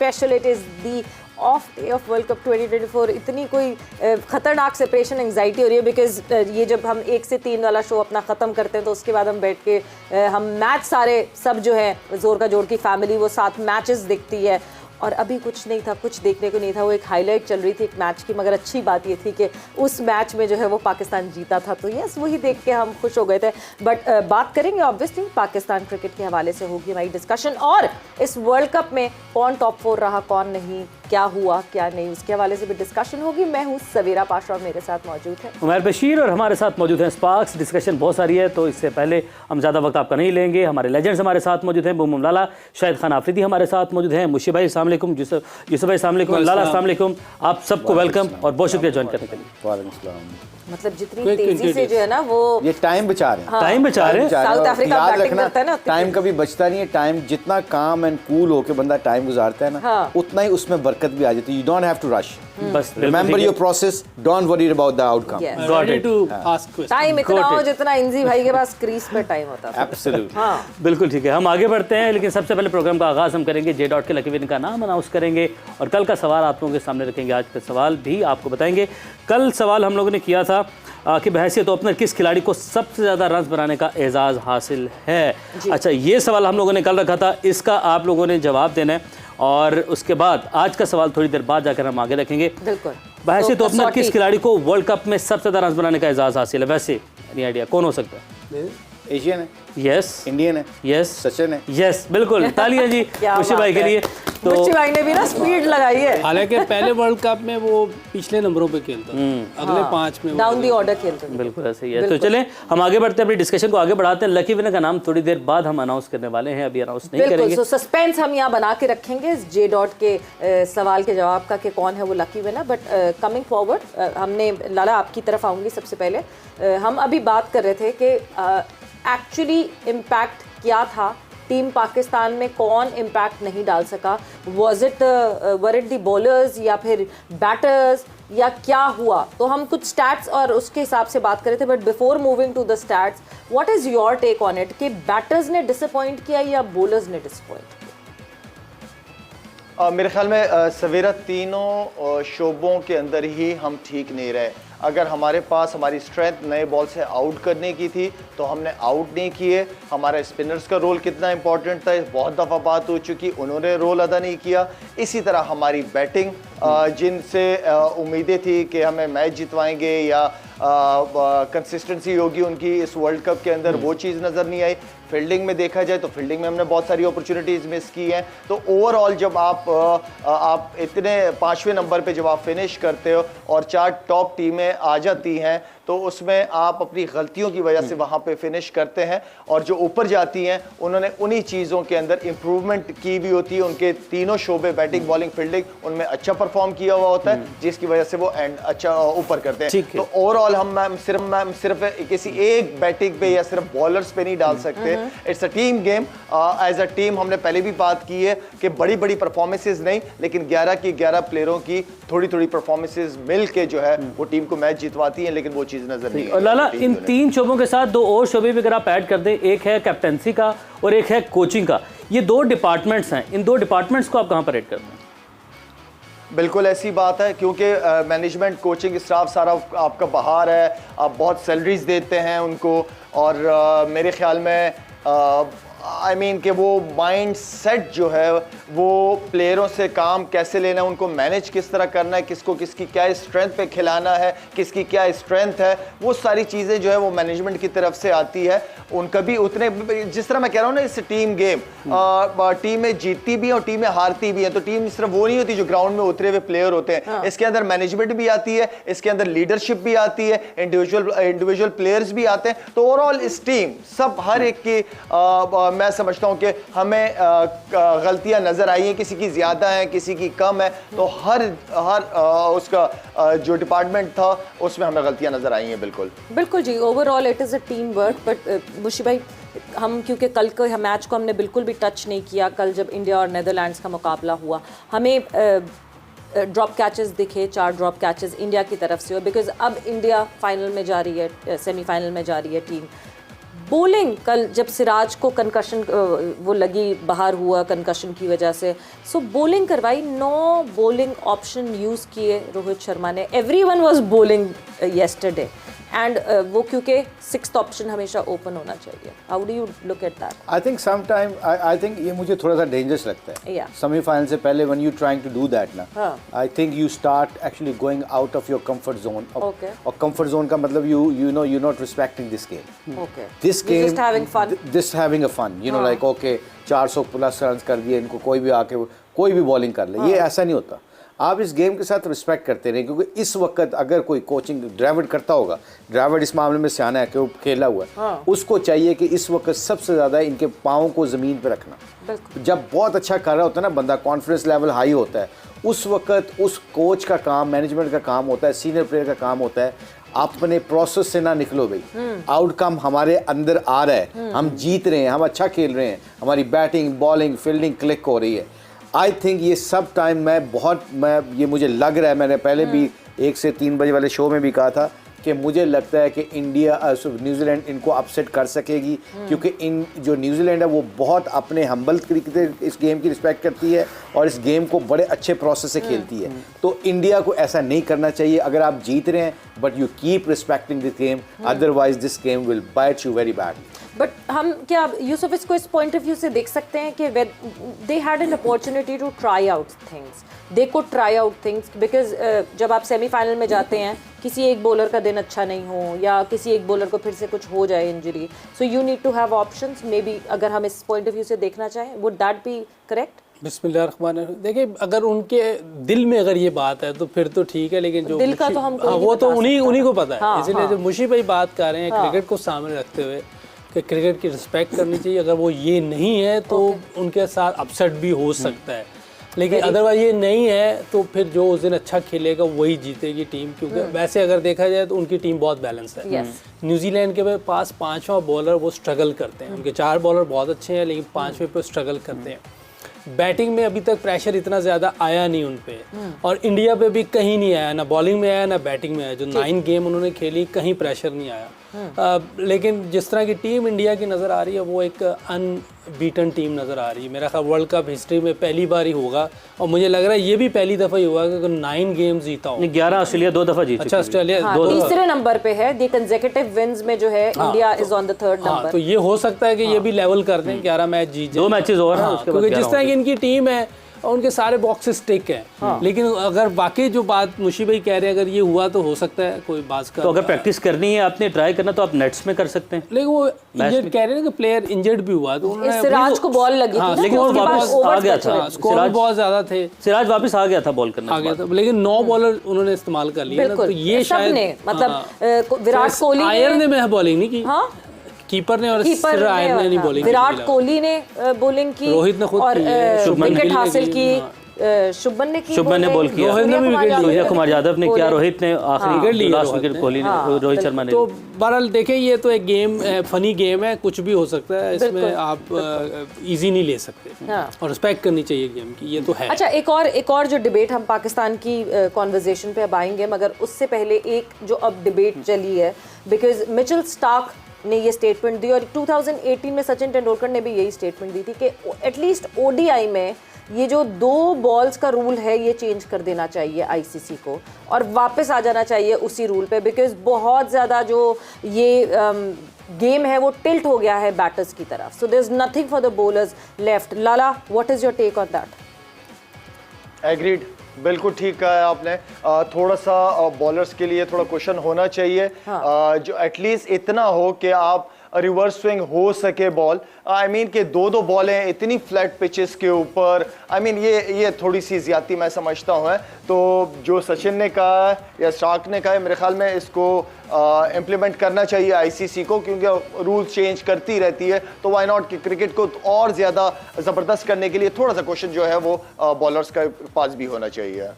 Special it is the of day of world cup 2024। इतनी कोई खतरनाक सेपरेशन एंग्जाइटी हो रही है बिकॉज ये जब हम 1 से 3 वाला शो अपना ख़त्म करते हैं तो उसके बाद हम बैठ के हम मैच सारे सब जो है जोर का जोड़ की फैमिली वो साथ मैचेस देखती है, और अभी कुछ नहीं था, कुछ देखने को नहीं था। वो एक हाईलाइट चल रही थी एक मैच की, मगर अच्छी बात ये थी कि उस मैच में जो है वो पाकिस्तान जीता था, तो यस वही देख के हम खुश हो गए थे। बट बात करेंगे ऑब्वियसली पाकिस्तान क्रिकेट के हवाले से होगी हमारी डिस्कशन, और इस वर्ल्ड कप में कौन टॉप 4 रहा कौन नहीं, क्या हुआ क्या नहीं, उसके हवाले से भी डिस्कशन होगी। मैं हूँ सवेरा पाशा और मेरे साथ मौजूद है उमर बशीर और हमारे साथ मौजूद हैं स्पार्क्स। डिस्कशन बहुत सारी है तो इससे पहले हम ज़्यादा वक्त आपका नहीं लेंगे। हमारे लेजेंड्स हमारे साथ मौजूद हैं, बुमबुम लाला, शाहिद खान आफरीदी हमारे साथ मौजूद हैं, मुशी भाई अस्सलाम वालेकुम, यूसुफ भाई अस्सलाम वालेकुम, लाला अस्सलाम वालेकुम। आप सबको वेलकम और बहुत शुक्रिया ज्वाइन करने के लिए। वालेकुम सलाम। मतलब जितनी तेजी से जो है ना वो ये टाइम बचा रहे हैं, हाँ, टाइम बचा रहे हैं। साउथ अफ्रीका याद बैटिंग रखना करता है ना, टाइम कभी बचता नहीं है। टाइम जितना काम एंड कूल होके बंदा टाइम गुजारता है ना, हाँ। उतना ही उसमें बरकत भी आ जाती है। You don't have to rush, बस remember your process, don't worry about the outcome. Yes. Got it. Time इतना Got हो it. जितना इंजी भाई के पास क्रीज पे टाइम होता था। एब्सोल्युटली। हाँ बिल्कुल ठीक है, हम आगे बढ़ते हैं, लेकिन सबसे पहले प्रोग्राम का आगाज़ हम करेंगे जे डॉट के लकी विनर का नाम अनाउंस करेंगे और कल का सवाल आप लोगों के सामने रखेंगे। आज का सवाल भी आपको बताएंगे। कल सवाल हम लोगों ने किया था कि बहैसियत ओपनर किस खिलाड़ी को सबसे ज़्यादा रन बनाने का एजाज़ हासिल है। अच्छा, ये सवाल हम लोगों ने कल रखा था, इसका आप लोगों ने जवाब देना है, और उसके बाद आज का सवाल थोड़ी देर बाद जाकर हम आगे रखेंगे। बिल्कुल। बहैसियत ओपनर किस खिलाड़ी को वर्ल्ड कप में सबसे ज़्यादा रन बनाने का एजाज़ हासिल है? वैसे एनी आइडिया कौन हो सकता है? एशियन है, यस, इंडियन है, यस, सचिन है। यस, बिल्कुल, तालियां जी मुशी भाई के लिए। तो मुच्ची भाई ने भी ना स्पीड लगाई है, हालांकि पहले वर्ल्ड कप में वो पिछले नंबरों पे खेलता था, अगले 5 में डाउन दी ऑर्डर खेलते थे। बिल्कुल ऐसे ही है। तो चलें हम आगे बढ़ते हैं, अपनी डिस्कशन को आगे बढ़ाते हैं। लकी विनर का नाम थोड़ी देर बाद हम अनाउंस करने वाले हैं, अभी अनाउंस नहीं बिल्कुल, करेंगे। सो सस्पेंस हम यहाँ बना के रखेंगे जे डॉट के सवाल के जवाब का कि कौन है वो lucky winner. But coming forward हमने, लाला आपकी तरफ आऊँगी सबसे पहले। हम अभी बात कर रहे थे कि एक्चुअली इम्पैक्ट क्या था, टीम पाकिस्तान में कौन इम्पैक्ट नहीं डाल सका, वर इट द बॉलर्स या फिर बैटर्स या क्या हुआ? तो हम कुछ स्टैट्स और उसके हिसाब से बात कर रहे थे। But before moving to the stats, what is your take on it कि बैटर्स ने डिसअपॉइंट किया या बॉलर्स ने डिसअपॉइंट किया? मेरे ख्याल में सवेरा तीनों शोबों के अंदर ही हम ठीक नहीं रहे। अगर हमारे पास हमारी स्ट्रेंथ नए बॉल से आउट करने की थी तो हमने आउट नहीं किए। हमारा स्पिनर्स का रोल कितना इंपॉर्टेंट था, बहुत दफ़ा बात हो चुकी, उन्होंने रोल अदा नहीं किया। इसी तरह हमारी बैटिंग, जिनसे उम्मीदें थी कि हमें मैच जितवाएंगे या कंसिस्टेंसी होगी उनकी इस वर्ल्ड कप के अंदर, वो चीज़ नज़र नहीं आई। फील्डिंग में देखा जाए तो फील्डिंग में हमने बहुत सारी अपॉर्चुनिटीज़ मिस की हैं। तो ओवरऑल जब आप इतने 5वें नंबर पे जब आप फिनिश करते हो और 4 टॉप टीमें आ जाती हैं तो उसमें आप अपनी गलतियों की वजह से वहाँ पे फिनिश करते हैं, और जो ऊपर जाती हैं उन्होंने उन्हीं चीज़ों के अंदर इम्प्रूवमेंट की भी होती है। उनके तीनों शोबे, बैटिंग बॉलिंग फील्डिंग, उनमें अच्छा परफॉर्म किया हुआ होता है, जिसकी वजह से वो एंड अच्छा ऊपर करते हैं। तो ओवरऑल हम सिर्फ किसी एक बैटिंग पे या सिर्फ बॉलर्स पे नहीं डाल सकते। It's a team game. As a team हमने पहले भी बात की है कि बड़ी बड़ी परफॉर्मेंसेज नहीं, लेकिन 11 की 11 प्लेयरों की थोड़ी थोड़ी परफॉर्मेंसेज मिल के जो है वो टीम को मैच जितवाती हैं, लेकिन वो चीज़ नजर नहीं। और लाला, इन 3 शोबों के साथ 2 और शोबे भी अगर आप ऐड कर दें, एक है कैप्टनसी का और एक है कोचिंग का, ये 2 डिपार्टमेंट्स हैं, इन 2 डिपार्टमेंट्स को आप कहाँ पर ऐड करते हैं? बिल्कुल ऐसी बात है, क्योंकि मैनेजमेंट, कोचिंग स्टाफ सारा आपका बाहर है, आप बहुत सैलरीज देते हैं उनको, और मेरे ख्याल में आई मीन कि वो माइंड सेट जो है वो प्लेयरों से काम कैसे लेना है, उनको मैनेज किस तरह करना है, किसको किसकी क्या स्ट्रेंथ पे खिलाना है, किसकी क्या स्ट्रेंथ है, वो सारी चीज़ें जो है वो मैनेजमेंट की तरफ से आती है। उनका भी उतने, जिस तरह मैं कह रहा हूँ ना, इस टीम गेम, टीमें जीतती भी हैं और टीमें हारती भी हैं। तो टीम सिर्फ वो नहीं होती जो ग्राउंड में उतरे हुए प्लेयर होते हैं, इसके अंदर मैनेजमेंट भी आती है, इसके अंदर लीडरशिप भी आती है, इंडिविजुअल प्लेयर्स भी आते हैं। तो ओवरऑल इस टीम सब हर एक की मैं समझता हूं कि हमें गलतियां नजर आई हैं, किसी की ज्यादा है, किसी की कम है, तो हर उसका जो डिपार्टमेंट था उसमें हमें गलतियां नजर आई हैं। बिल्कुल बिल्कुल जी, overall it is a team work. But मुशी भाई, हम क्योंकि कल के मैच को हमने बिल्कुल भी टच नहीं किया, कल जब इंडिया और नेदरलैंड्स का मुकाबला हुआ, हमें ड्रॉप कैचेस दिखे, 4 ड्रॉप कैचेस इंडिया की तरफ से, और बिकॉज अब इंडिया फाइनल में जा रही है, सेमीफाइनल में जा रही है टीम। बॉलिंग कल जब सिराज को कंकशन वो लगी, बाहर हुआ कंकशन की वजह से, सो बॉलिंग करवाई, 9 बॉलिंग ऑप्शन यूज़ किए रोहित शर्मा ने, everyone was bowling yesterday and वो क्योंकि 6th ऑप्शन हमेशा ओपन होना चाहिए. How do you look at that? I think sometime I think ये मुझे थोड़ा सा डेंजरस लगता है. Yeah. सेमीफाइनल से पहले when you trying to do that ना, हाँ. I think you start actually going out of your comfort zone. Okay. और कंफर्ट जोन का मतलब you know you not respecting this game. Okay, This game, just having fun. This having a fun, you know, like okay, 400 plus run कर दिए इनको, कोई भी आके कोई भी बॉलिंग कर ले. ये ऐसा नहीं होता. आप इस गेम के साथ रिस्पेक्ट करते रहे, क्योंकि इस वक्त अगर कोई कोचिंग ड्राविड करता होगा, ड्राविड इस मामले में सियाना है कि वो खेला हुआ है, उसको चाहिए कि इस वक्त सबसे ज़्यादा इनके पाँव को ज़मीन पर रखना. जब बहुत अच्छा कर रहा होता है ना बंदा, कॉन्फिडेंस लेवल हाई होता है, उस वक्त उस कोच का काम, मैनेजमेंट का काम होता है, सीनियर प्लेयर का काम होता है, अपने प्रोसेस से ना निकलो भाई. आउटकम हमारे अंदर आ रहा है, हम जीत रहे हैं, हम अच्छा खेल रहे हैं, हमारी बैटिंग बॉलिंग फील्डिंग क्लिक हो रही है. आई थिंक ये सब टाइम मैं ये मुझे लग रहा है, मैंने पहले भी 1 से 3 बजे वाले शो में भी कहा था कि मुझे लगता है कि इंडिया न्यूजीलैंड इनको अपसेट कर सकेगी, क्योंकि इन जो न्यूजीलैंड है वो बहुत अपने हम्बल तरीके से इस गेम की रिस्पेक्ट करती है और इस गेम को बड़े अच्छे प्रोसेस से खेलती है. तो इंडिया को ऐसा नहीं करना चाहिए. अगर आप जीत रहे हैं but you keep respecting this game, otherwise this game will bite you very badly. But हम क्या यूसुफ इसको इस पॉइंट ऑफ व्यू से देख सकते हैं कि they had an opportunity to try out things, they could try out things, because जब आप सेमीफाइनल में जाते हैं, किसी एक बॉलर का दिन अच्छा नहीं हो या किसी एक बॉलर को फिर से कुछ हो जाए injury, so you need to have options. Maybe अगर हम इस पॉइंट ऑफ व्यू से देखना चाहें, वुड दैट बी करेक्ट? बिस्मिल्लाहिर्रहमानिर्रहीम. देखिए, अगर उनके दिल में अगर ये बात है तो फिर तो ठीक है, लेकिन जो दिल का तो हमको नहीं वो तो बता उन्हीं को पता है. हाँ, इसलिए जब मुशी भाई बात कर रहे हैं क्रिकेट को सामने रखते हुए कि क्रिकेट की रिस्पेक्ट करनी चाहिए, अगर वो ये नहीं है तो उनके साथ अपसेट भी हो सकता है, लेकिन अदरवाइज ये नहीं है तो फिर जो उस दिन अच्छा खेलेगा वही जीतेगी टीम. क्योंकि वैसे अगर देखा जाए तो उनकी टीम बहुत बैलेंस है. न्यूजीलैंड के पास 5वां बॉलर वो स्ट्रगल करते हैं, उनके 4 बॉलर बहुत अच्छे हैं लेकिन 5वें पे स्ट्रगल करते हैं. बैटिंग में अभी तक प्रेशर इतना ज़्यादा आया नहीं उन पे, और इंडिया पे भी कहीं नहीं आया, ना बॉलिंग में आया ना बैटिंग में आया. जो 9 गेम उन्होंने खेली कहीं प्रेशर नहीं आया. लेकिन जिस तरह की टीम इंडिया की नज़र आ रही है वो एक अनबीटन टीम नज़र आ रही है. मेरा ख्याल वर्ल्ड कप हिस्ट्री में पहली बार ही होगा, और मुझे लग रहा है ये भी पहली दफ़ा ही हुआ कि 9 गेम जीता हो. 11 ऑस्ट्रेलिया 2 दफ़ा जीत. अच्छा, ऑस्ट्रेलिया हाँ, 2 तीसरे नंबर पे है. द कंसेक्यूटिव विंस में जो है India is on the 3rd number. तो ये हो सकता है कि ये भी लेवल कर दें, 11 मैच जीत जाए. 2 मैचेस और हैं उसके बाद. क्योंकि जिस तरह की इनकी टीम है और उनके सारे बॉक्सेस टिक हैं. लेकिन अगर वाकई जो बात मुशी भाई कह रहे हैं अगर ये हुआ तो हो सकता है कोई बात का. तो अगर प्रैक्टिस करनी है, आपने ट्राई करना, तो आप नेट्स में कर सकते हैं. लेकिन वो इंजर्ड कह रहे हैं कि प्लेयर इंजर्ड भी हुआ, तो उन्होंने सिराज को बॉल लगी थी ना, लेकिन वो उसके बाद वापस overs आ गया बचे था. हुए. स्कोर बहुत ज्यादा थे, सिराज वापस आ गया था बॉल करने आ गया था, लेकिन 9 बॉलर उन्होंने इस्तेमाल कर लिया ना, तो ये शायद सबने मतलब विराट कोहली आयर ने में बॉलिंग नहीं की. हाँ, कीपर ने और कीपर आयर ने नहीं बॉलिंग. विराट कोहली ने बॉलिंग की, रोहित ने खुद और की है, विकेट हासिल की. शुभमन ने की, शुभमन ने बॉल किया, रोहित ने भी विकेट लिया, सूर्य कुमार यादव ने किया, रोहित ने आखिरी विकेट लिया, लास्ट विकेट कोहली ने, रोहित शर्मा ने. तो बहरहाल देखें, ये तो एक गेम फनी गेम है, कुछ भी हो सकता है इसमें, आप इजी नहीं ले सकते और रिस्पेक्ट करनी चाहिए गेम की, ये तो है. अच्छा, एक और जो डिबेट हम पाकिस्तान की कॉन्वर्जेशन पे अब आएंगे, मगर उससे पहले एक जो अब डिबेट चली है, बिकॉज मिचेल स्टार्क ने ये स्टेटमेंट दी, और 2018 में सचिन तेंदुलकर ने भी यही स्टेटमेंट दी थी कि एटलीस्ट ओडीआई में ये जो 2 बॉल्स का रूल है ये चेंज कर देना चाहिए आईसीसी को, और वापस आ जाना चाहिए उसी रूल पे, बिकॉज बहुत ज़्यादा जो ये गेम है वो टिल्ट हो गया है बैटर्स की तरफ. So there is nothing for the bowlers left. Lala, what is your take on that? Agreed, बिल्कुल ठीक कहा है आपने. थोड़ा सा बॉलर्स के लिए थोड़ा क्वेश्चन होना चाहिए. जो एटलीस्ट इतना हो कि आप रिवर्स स्विंग हो सके बॉल. आई मीन कि 2 बॉलें इतनी फ्लैट पिचेस के ऊपर, आई मीन ये थोड़ी सी ज्यादती मैं समझता हूँ. तो जो सचिन ने कहा या स्टार्क ने कहा, मेरे ख्याल में इसको इम्प्लीमेंट करना चाहिए आईसीसी को, क्योंकि रूल चेंज करती रहती है. तो वाई नॉट कि क्रिकेट को और ज़्यादा ज़बरदस्त करने के लिए थोड़ा सा क्वेश्चन जो है वो बॉलर्स का पास भी होना चाहिए.